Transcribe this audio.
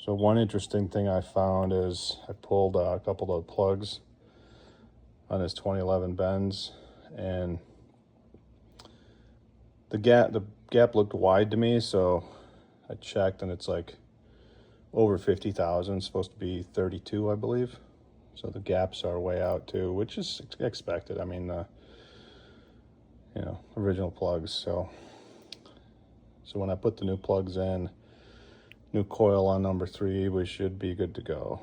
So one interesting thing I found is I pulled a couple of plugs on his 2011 Benz, and the gap looked wide to me, so I checked and it's like over 50,000, supposed to be 32, I believe. So the gaps are way out too, which is expected. I mean, original plugs. So when I put the new plugs in, new coil on number 3, we should be good to go.